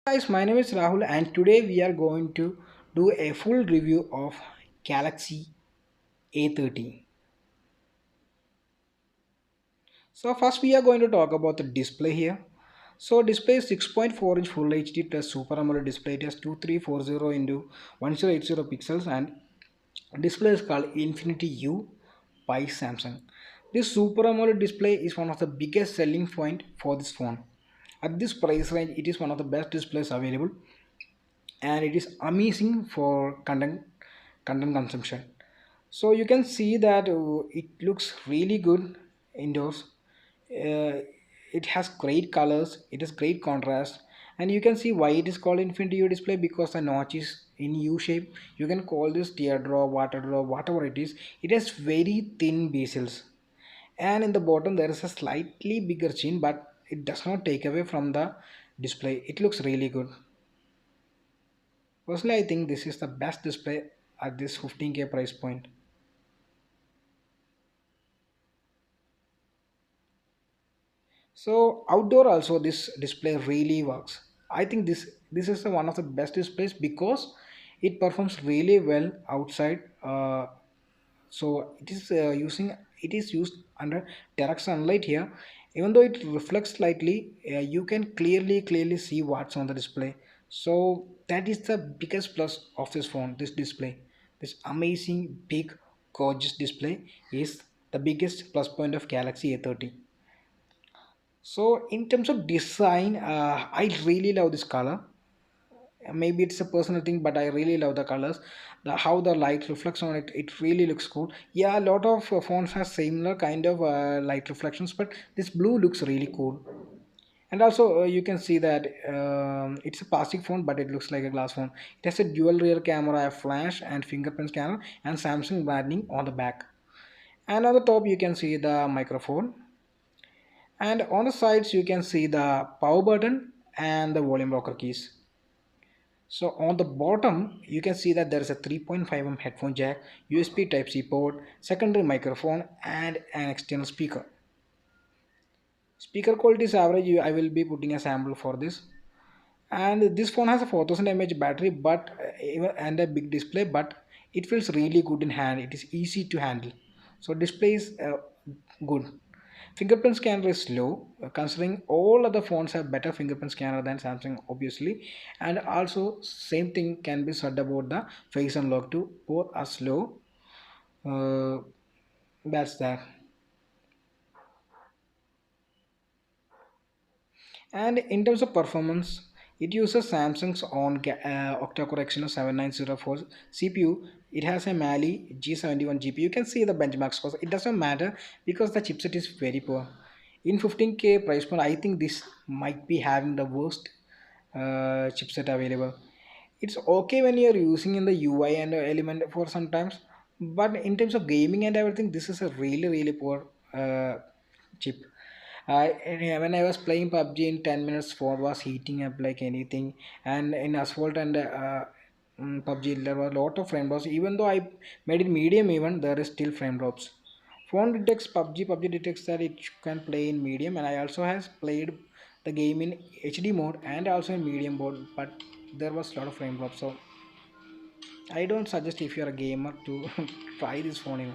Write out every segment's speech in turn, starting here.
Guys, my name is Rahul and today we are going to do a full review of Galaxy A30. So first we are going to talk about the display here. So display is 6.4 inch full HD plus Super AMOLED display. It has 2340 into 1080 pixels and display is called Infinity U by Samsung. This Super AMOLED display is one of the biggest selling point for this phone. At this price range, it is one of the best displays available and it is amazing for content consumption. So you can see that it looks really good indoors. uh, it has great colors, it has great contrast, and you can see why it is called infinity U display, because the notch is in U shape. You can call this teardrop, water drop, whatever it is. It has very thin bezels, and in the bottom there is a slightly bigger chin, but it does not take away from the display. It looks really good. Personally, I think this is the best display at this 15K price point. So outdoor also this display really works. I think this is the one of the best displays because it performs really well outside. So it is used under direct sunlight here. Even though it reflects slightly, you can clearly see what's on the display. So that is the biggest plus of this phone. This display, this amazing big gorgeous display is the biggest plus point of Galaxy A30. So in terms of design, I really love this color. Maybe it's a personal thing, but I really love the colors. How the light reflects on it, it really looks cool. Yeah, a lot of phones have similar kind of light reflections, but this blue looks really cool. And also you can see that it's a plastic phone, but it looks like a glass phone. It has a dual rear camera, a flash and fingerprint scanner, and Samsung branding on the back. And on the top you can see the microphone, and on the sides you can see the power button and the volume rocker keys. So on the bottom you can see that there is a 3.5 headphone jack, USB type C port, secondary microphone, and an external speaker. Speaker quality is average. I will be putting a sample for this. And this phone has a 4000 mAh battery, but even and a big display, but it feels really good in hand. It is easy to handle. So display is good. Fingerprint scanner is slow, considering all other phones have better fingerprint scanner than Samsung, obviously. And also same thing can be said about the face unlock too. Both are slow. uh, that's that. And in terms of performance, it uses Samsung's own octa-core Exynos 7904 CPU. It has a Mali G71 GPU. You can see the benchmarks because it doesn't matter because the chipset is very poor. In 15K price point, I think this might be having the worst chipset available. It's okay when you're using in the UI and element for sometimes, but in terms of gaming and everything, this is a really poor chip. When I was playing PUBG in 10 minutes, phone was heating up like anything. And in Asphalt and PUBG, there were a lot of frame drops. Even though I made it medium, even there is still frame drops. Phone detects PUBG detects that it can play in medium, and I also has played the game in HD mode and also in medium mode, but there was a lot of frame drops. So I don't suggest if you're a gamer to try this phone even.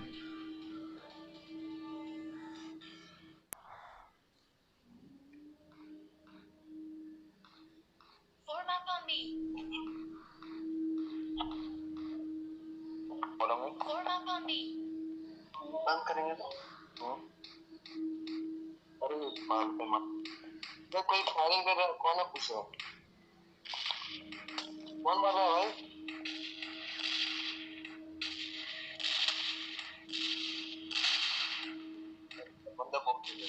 Format on me. Format on me. बंद करेंगे तो अरे बाप रे बाप ये कोई firing कर रहा है कौन है पूछो कौन मार रहा है भाई बंदा बहुत जल्दी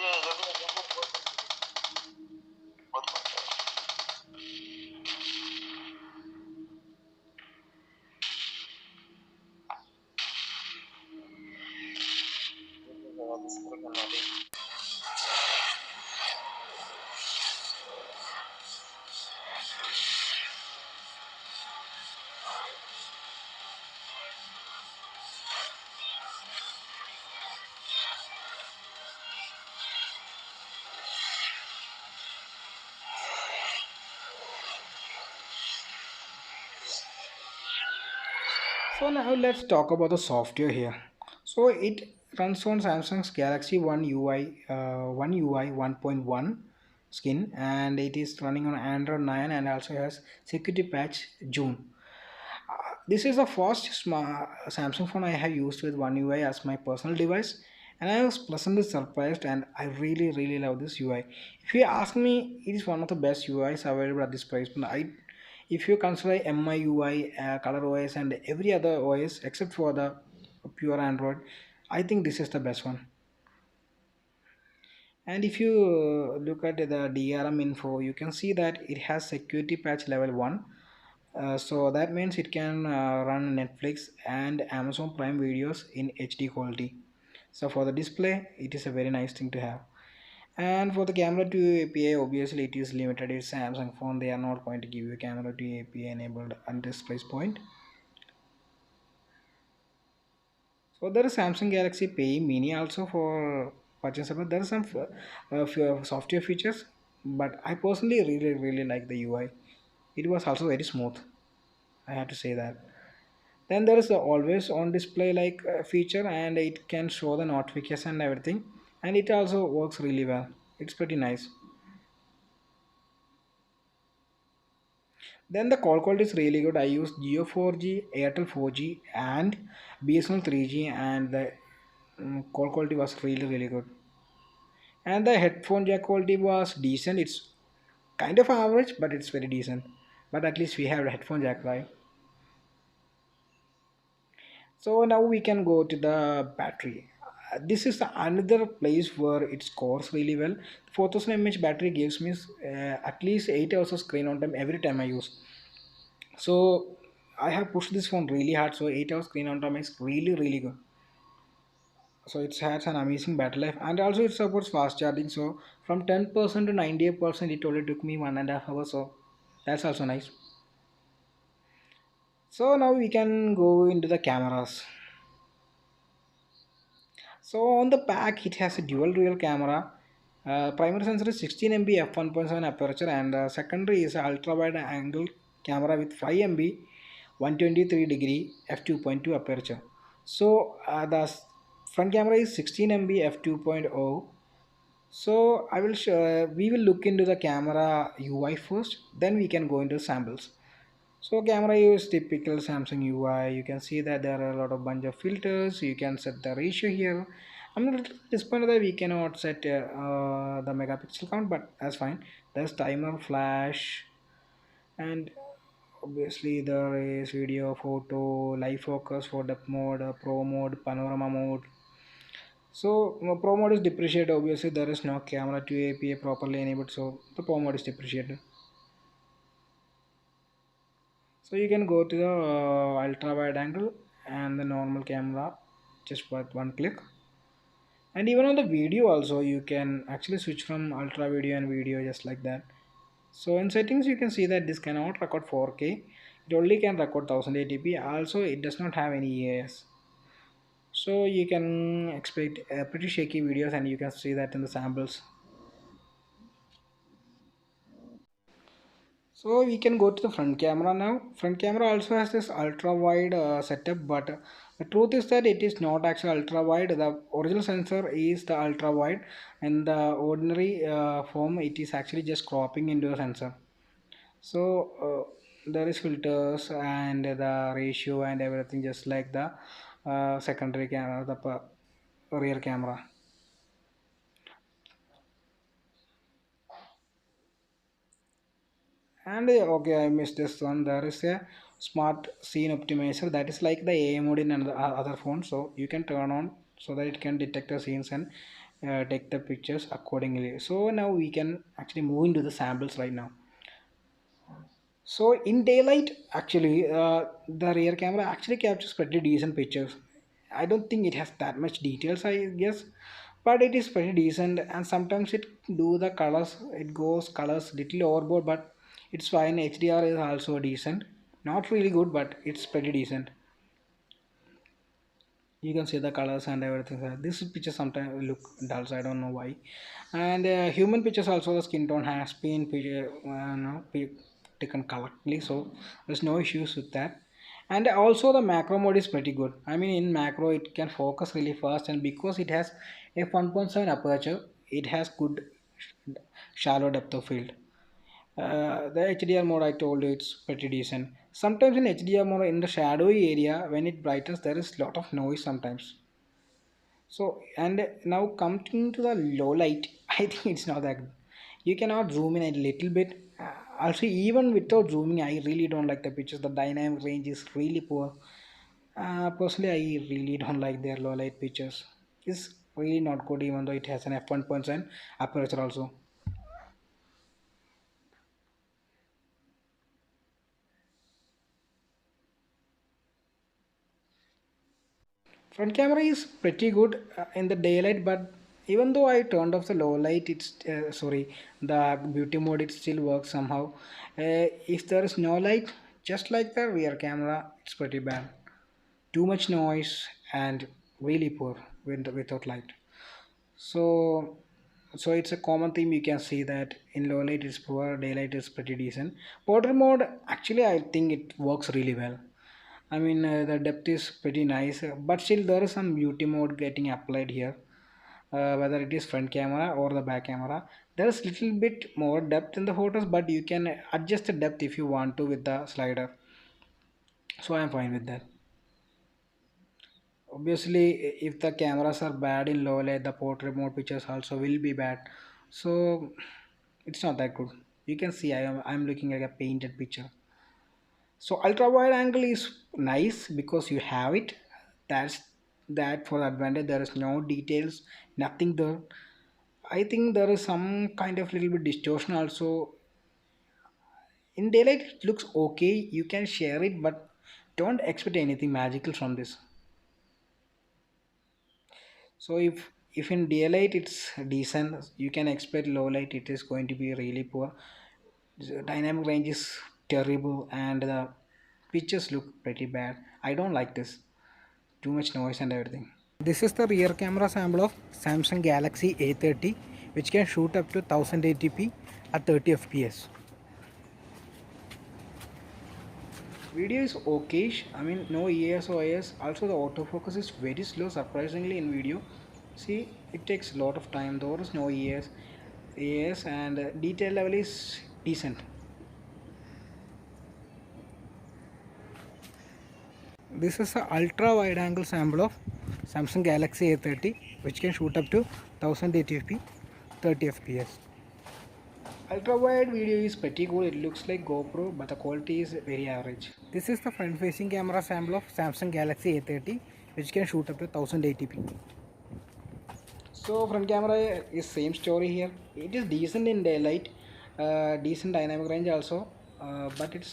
है जल्दी जल्दी बहुत So now let's talk about the software here. So it runs on Samsung's Galaxy One UI, One UI 1.1 skin, and it is running on Android 9 and also has security patch June. This is the first Samsung phone I have used with One UI as my personal device, and I was pleasantly surprised. And I really love this UI. If you ask me, it is one of the best UIs available at this price. But if you consider MIUI, Color OS, and every other OS except for the pure Android, I think this is the best one. And if you look at the DRM info, you can see that it has security patch level 1. So that means it can run Netflix and Amazon Prime videos in HD quality. So for the display, it is a very nice thing to have. And for the camera to API, obviously it is limited. It's Samsung phone. They are not going to give you camera to API enabled at this price point. So there is Samsung Galaxy Pay Mini also for purchasable. There are some software features, but I personally really like the UI. It was also very smooth. I have to say that. Then there is the always on display like feature, and it can show the notification and everything, and it also works really well. It's pretty nice. Then the call quality is really good. I used Geo 4G, Airtel 4G, and BSNL 3G, and the call quality was really good. And the headphone jack quality was decent. It's kind of average, but it's very decent. But at least we have a headphone jack, right? So now we can go to the battery. This is the another place where it scores really well. 4000 mAh battery gives me at least 8 hours of screen on time every time I use. So I have pushed this phone really hard. So 8 hours screen on time is really good. So it has an amazing battery life, and also it supports fast charging. So from 10% to 98%, it only took me 1.5 hours. So that's also nice. So now we can go into the cameras. So on the back, it has a dual rear camera. Primary sensor is 16 MP f1.7 aperture, and secondary is ultra wide angle camera with 5 MP 123-degree f2.2 aperture. So the front camera is 16 MP f2.0. So we will look into the camera UI first, then we can go into samples. So camera use typical Samsung UI. You can see that there are a lot of bunch of filters. You can set the ratio here. I'm not disappointed that we cannot set the megapixel count, but that's fine. There's timer, flash, and obviously there is video, photo, live focus for depth mode, pro mode, panorama mode. So pro mode is depreciated. Obviously there is no camera to API properly enabled, so the pro mode is depreciated. So you can go to the ultra wide angle and the normal camera just with one click. And even on the video also you can actually switch from ultra video and video just like that. So in settings you can see that this cannot record 4K. It only can record 1080p. Also it does not have any EAS. So you can expect pretty shaky videos, and you can see that in the samples. So we can go to the front camera now. Front camera also has this ultra wide setup, but the truth is that it is not actually ultra wide. The original sensor is the ultra wide, and the ordinary form it is actually just cropping into the sensor. So there is filters and the ratio and everything just like the secondary camera, the rear camera. And okay, I missed this one. There is a smart scene optimizer that is like the AI mode in another other phone. So you can turn on so that it can detect the scenes and take the pictures accordingly. So now we can actually move into the samples right now. So in daylight, actually, the rear camera actually captures pretty decent pictures. I don't think it has that much details, I guess, but it is pretty decent. And sometimes it do the colors, it goes colors little overboard, but it's fine. HDR is also decent, not really good, but it's pretty decent. You can see the colors and everything. This picture sometimes look dull, so I don't know why. And human pictures also, the skin tone has been taken correctly, so there's no issues with that. And also the macro mode is pretty good. I mean, in macro it can focus really fast, and because it has a 1.7 aperture, it has good shallow depth of field. The HDR mode I told you it's pretty decent. Sometimes in HDR mode in the shadowy area when it brightens there is lot of noise sometimes. So and now coming to the low light, I think it's not that good. You cannot zoom in a little bit. Also, even without zooming, I really don't like the pictures. The dynamic range is really poor. Personally, I really don't like their low light pictures. It's really not good, even though it has an f1.7 aperture also. Front camera is pretty good in the daylight, but even though I turned off the low light, the beauty mode, it still works somehow. If there is no light, just like the rear camera, it's pretty bad. Too much noise and really poor without light. So, so it's a common theme. You can see that in low light is poor, daylight is pretty decent. Portrait mode, actually, I think it works really well. I mean, the depth is pretty nice, but still there is some beauty mode getting applied here. Whether it is front camera or the back camera, there is little bit more depth in the photos, but you can adjust the depth if you want to with the slider. So I am fine with that. Obviously, if the cameras are bad in low light, the portrait mode pictures also will be bad. So it's not that good. You can see I'm looking like a painted picture. So ultra wide angle is nice because you have it. That's that for the advantage. There is no details, nothing there. I think there is some kind of little bit distortion also. In daylight it looks okay. You can share it, but don't expect anything magical from this. So if in daylight it's decent, you can expect low light it is going to be really poor. The dynamic range is terrible and the pictures look pretty bad. I don't like this. Too much noise and everything. This is the rear camera sample of Samsung Galaxy A30, which can shoot up to 1080p at 30 fps. Video is okay. I mean, no ES or IS. Also, the autofocus is very slow, surprisingly, in video. See, it takes a lot of time. There is no ES, and detail level is decent. This is a ultra wide angle sample of Samsung Galaxy A30, which can shoot up to 1080p 30 fps. Ultra wide video is pretty good. It looks like GoPro, but the quality is very average. This is the front facing camera sample of Samsung Galaxy A30, which can shoot up to 1080p. So front camera is same story here. It is decent in daylight, decent dynamic range also, but it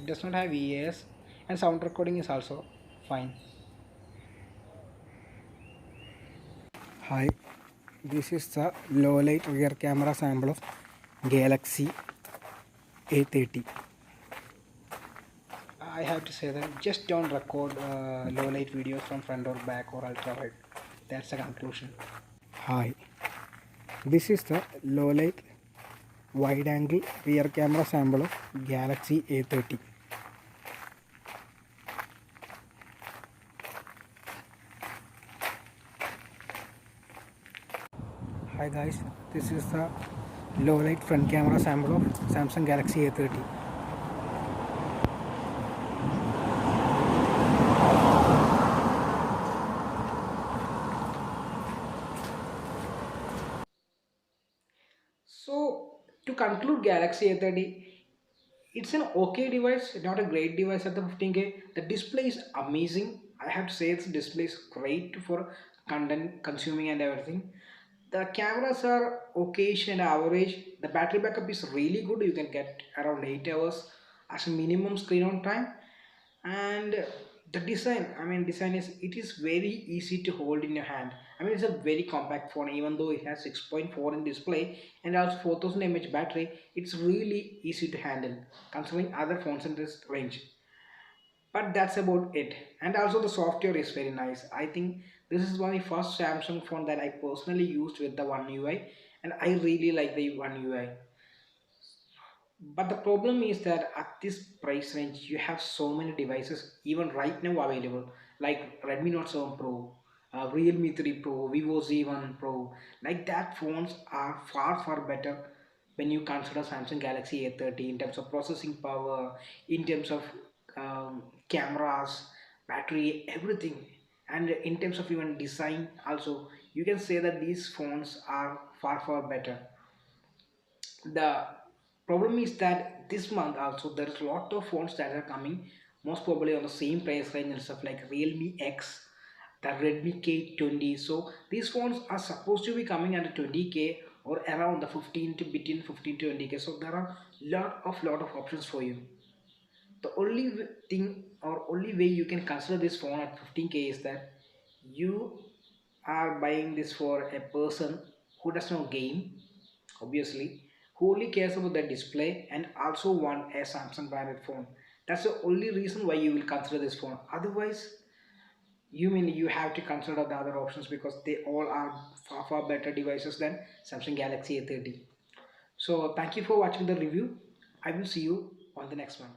does not have EAS, and sound recording is also fine. Hi, this is the low light rear camera sample of Galaxy A30. I have to say that just don't record low light videos from front or back or ultra wide. That's the conclusion. Hi, this is the low light wide angle rear camera sample of Galaxy A30. Hi guys, this is the low light front camera sample of Samsung Galaxy A30. So to conclude, Galaxy A30, it's an okay device, not a great device at the 15K. The display is amazing. I have to say its display is great for content consuming and everything. The cameras are okay and average. The battery backup is really good. You can get around 8 hours as a minimum screen on time. And the design, I mean, design is it is very easy to hold in your hand. I mean, it's a very compact phone, even though it has 6.4 in display and also 4000 mAh battery. It's really easy to handle considering other phones in this range. But that's about it. And also the software is very nice. I think this is one of the first Samsung phone that I personally used with the One UI, and I really like the One UI. But the problem is that at this price range you have so many devices even right now available, like Redmi Note 7 Pro, Realme 3 Pro, Vivo Z1 Pro. Like that, phones are far better when you consider Samsung Galaxy A30 in terms of processing power, in terms of cameras, battery, everything, and in terms of even design also. You can say that these phones are far better. The problem is that this month also there is a lot of phones that are coming, most probably on the same price range and stuff, like Realme X, the Redmi K20. So these phones are supposed to be coming under 20k or around the 15 to between 15 to 20k. So there are lot of options for you. The only thing or only way you can consider this phone at 15k is that you are buying this for a person who does not game, obviously, who only cares about the display and also want a Samsung branded phone. That's the only reason why you will consider this phone. Otherwise, you mean you have to consider the other options because they all are far better devices than Samsung Galaxy A30. So thank you for watching the review. I will see you on the next one.